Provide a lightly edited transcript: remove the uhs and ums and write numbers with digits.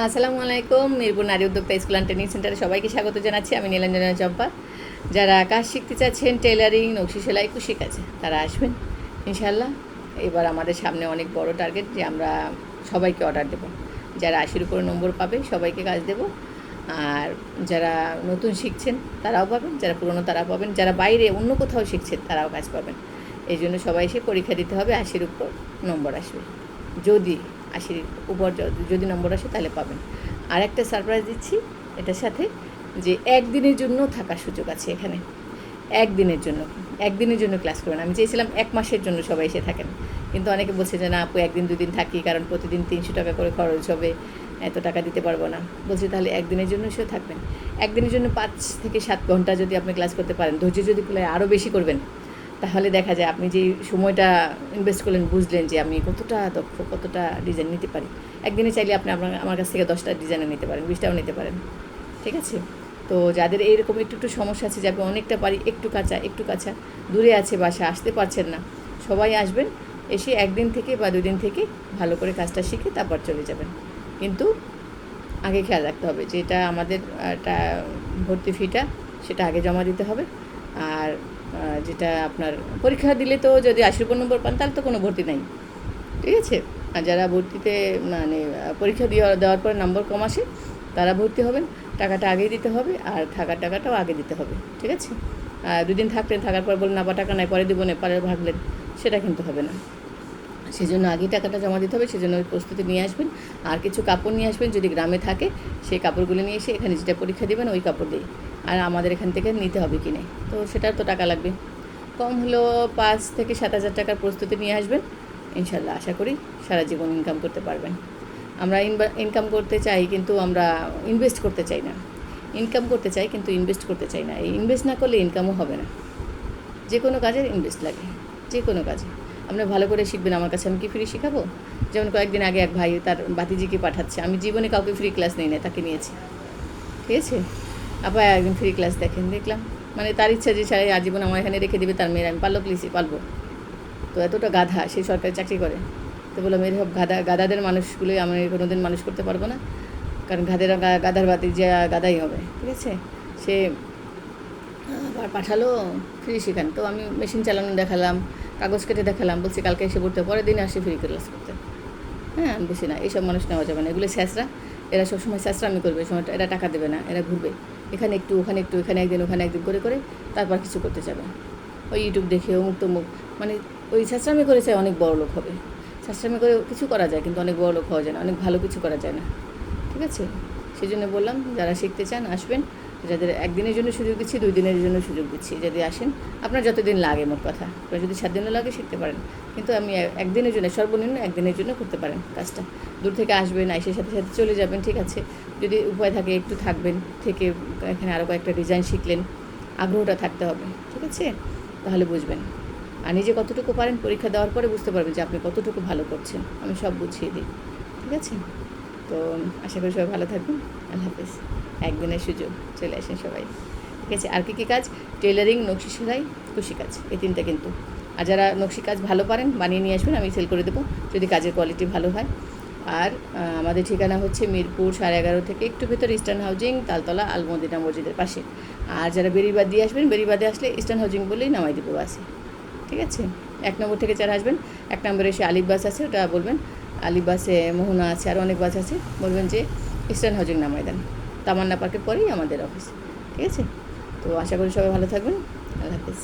আসসালামু আলাইকুম। মিরপুর নারী উদ্যোক্তা স্কুল অ্যান্ড ট্রেনিং সেন্টারে সবাইকে স্বাগত জানাচ্ছি। আমি নীলাঞ্জনা চম্পা। যারা কাজ শিখতে চাচ্ছেন, টেলারিং, নকশি সেলাই, কুশি কাজ, তারা আসবেন ইনশাল্লাহ। এবার আমাদের সামনে অনেক বড় টার্গেট যে আমরা সবাইকে অর্ডার দেবো। যারা 80-র উপরে নম্বর পাবে সবাইকে কাজ দেব। আর যারা নতুন শিখছেন তারাও পাবেন, যারা পুরনো তারাও পাবেন, যারা বাইরে অন্য কোথাও শিখছেন তারাও কাজ পাবেন। এই জন্য সবাই এসে পরীক্ষা দিতে হবে, 80-র উপর নম্বর আসবে। যদি 80-র উপর যদি নম্বর আসে তাহলে পাবেন। আর একটা সারপ্রাইজ দিচ্ছি এটার সাথে, যে একদিনের জন্য থাকার সুযোগ আছে এখানে। একদিনের জন্য ক্লাস করবেন। আমি চেয়েছিলাম 1 মাসের জন্য সবাই এসে থাকেন, কিন্তু অনেকে বলছে যে না আপু 1 দিন 2 দিন থাকি, কারণ প্রতিদিন 300 টাকা করে খরচ হবে, এত টাকা দিতে পারবো না। বলছি তাহলে একদিনের জন্য এসেও থাকবেন। একদিনের জন্য 5 থেকে 7 ঘন্টা যদি আপনি ক্লাস করতে পারেন, ধৈর্য যদি কুলায় আরও বেশি করবেন, তাহলে দেখা যায় আপনি যে সময়টা ইনভেস্ট করলেন, বুঝলেন যে আমি কতটা দক্ষ, কতটা ডিজাইন নিতে পারি। একদিনে চাইলে আপনি আমার কাছ থেকে 10টা ডিজাইনে নিতে পারেন, 20টাও নিতে পারেন। ঠিক আছে? তো যাদের এইরকম একটু সমস্যা আছে যে আমি অনেকটা পারি, একটু কাঁচা, দূরে আছে বাসা, আসতে পারছেন না, সবাই আসবেন। এসে 1 দিন থেকে বা 2 দিন থেকে ভালো করে কাজটা শিখে তারপর চলে যাবেন। কিন্তু আগে খেয়াল রাখতে হবে যে এটা আমাদের ভর্তি ফিটা সেটা আগে জমা দিতে হবে। আর যেটা আপনার পরীক্ষা দিলে তো যদি 80 নম্বর পান তাহলে তো কোনো ভর্তি নাই। ঠিক আছে? আর যারা ভর্তিতে মানে পরীক্ষা দেওয়ার পরে নম্বর কম আসে তারা ভর্তি হবেন। টাকাটা আগেই দিতে হবে, আর থাকার টাকাটাও আগে দিতে হবে। ঠিক আছে? 2 দিন থাকলেন, থাকার পর বললেন আবার টাকা নাই, পরে দেবো না, পরে ভাগলেন, সেটা কিন্তু হবে না। সেজন্য আগেই টাকাটা জমা দিতে হবে। সেজন্য ওই প্রস্তুতি নিয়ে আসবেন। আর কিছু কাপড় নিয়ে আসবেন, যদি গ্রামে থাকে সেই কাপড়গুলো নিয়ে এসে এখানে যেটা পরীক্ষা দেবেন ওই কাপড় দিয়ে, আর আমাদের এখান থেকে নিতে হবে কিনে, তো সেটার তো টাকা লাগবে। কম হলেও 5 থেকে 7 হাজার টাকার প্রস্তুতি নিয়ে আসবেন। ইনশাল্লাহ আশা করি সারা জীবন ইনকাম করতে পারবেন। আমরা ইনকাম করতে চাই, কিন্তু আমরা ইনভেস্ট করতে চাই না। ইনকাম করতে চাই কিন্তু ইনভেস্ট করতে চাই না। এই ইনভেস্ট না করলে ইনকামও হবে না। যে কোনো কাজের ইনভেস্ট লাগে, যে কোনো কাজে। আপনার ভালো করে শিখবেন আমার কাছে, আমি কি ফ্রি শেখাবো? যেমন কয়েকদিন আগে এক ভাই তার বাতিজিকে পাঠাচ্ছে, আমি জীবনে কাউকে ফ্রি ক্লাস নেই না, তাকে নিয়েছি। ঠিক আছে? আপা একদিন ফ্রি ক্লাস দেখলাম, মানে তার ইচ্ছা যে সারা আজীবন আমার এখানে রেখে দেবে তার মেয়ের, আমি পারলো প্লিজই পালবো। তো এতটা গাধা, সে সরকারি চাকরি করে। তো বললাম এর সব গাধাদের মানুষগুলোই আমি কোনো দিন মানুষ করতে পারবো না, কারণ গাধার বাতি যে গাধাই হবে। ঠিক আছে? সে আবার পাঠালো ফ্রি শেখান, তো আমি মেশিন চালানো দেখালাম, কাগজ কেটে দেখালাম, বলছি কালকে এসে পড়তে, পরের দিনে আসে ফ্রি ক্লাস করতে। হ্যাঁ, আমি বলছি না, এইসব মানুষ নেওয়া যাবে না, এগুলো স্যাঁচরা। এরা সবসময় স্যাঁচরামি করবে, সময়টা এরা টাকা দেবে না, এরা ঘুরবে এখানে একটু ওখানে একটু, এখানে একদিন ওখানে একদিন করে করে তারপর কিছু করতে যাবে। ওই ইউটিউব দেখে অমুক তমুক, মানে ওই স্যাঁচরামি করে চাই অনেক বড় লোক হবে। স্যাঁচরামি করে কিছু করা যায়, কিন্তু অনেক বড় লোক হওয়া যায় না, অনেক ভালো কিছু করা যায় না। ঠিক আছে? সেই জন্য বললাম যারা শিখতে চান আসবেন। যাদের 1 দিনের জন্য সুযোগ দিচ্ছি, 2 দিনের জন্য সুযোগ দিচ্ছি, যদি আসেন। আপনার যতদিন লাগে, মোট কথা আপনার যদি 7 দিনও লাগে শিখতে পারেন, কিন্তু আমি 1 দিনের জন্য, সর্বনিম্ন 1 দিনের জন্য করতে পারেন কাজটা। দূর থেকে আসবেন, এসে সাথে সাথে চলে যাবেন। ঠিক আছে? যদি উপায় থাকে একটু থাকবেন, থেকে এখানে আরও কয়েকটা ডিজাইন শিখলেন, আগ্রহটা থাকতে হবে। ঠিক আছে? তাহলে বুঝবেন। আর নিজে কতটুকু পারেন পরীক্ষা দেওয়ার পরে বুঝতে পারবেন যে আপনি কতটুকু ভালো করছেন। আমি সব বুঝিয়ে দিই। ঠিক আছে? তো আশা করি সবাই ভালো থাকবেন। আল্লাহ হাফেজ। 1 দিনের সুযোগ, চলে আসেন সবাই। ঠিক আছে? আর কী কাজ? টেলারিং, নকশি সেলাই, কুশি কাজ, এই 3টা কিন্তু। আর যারা নকশি কাজ ভালো পারেন বানিয়ে নিয়ে আসবেন, আমি সেল করে দেবো যদি কাজের কোয়ালিটি ভালো হয়। আর আমাদের ঠিকানা হচ্ছে মিরপুর 11:30 থেকে একটু ভেতরে, ইস্টার্ন হাউজিং, তালতলা আলমদিনা মসজিদের পাশে। আর যারা বেরিবাদ দিয়ে আসবেন, বেরিবাদে আসলে ইস্টার্ন হাউজিং বলেই নামাই দেবো বাসে। ঠিক আছে? 1 নম্বর থেকে যারা আসবেন, 1 নম্বরে এসে আলিফ বাস আছে, ওটা বলবেন। আলিফ বাসে মোহনা আছে, আর অনেক বাস আছে, বলবেন যে ইস্টার্ন হাউজিং নামাই দেন। তামান্না পার্কের পরেই আমাদের অফিস। ঠিক আছে? তো আশা করি সবাই ভালো থাকবেন। আল্লাহ হাফিজ।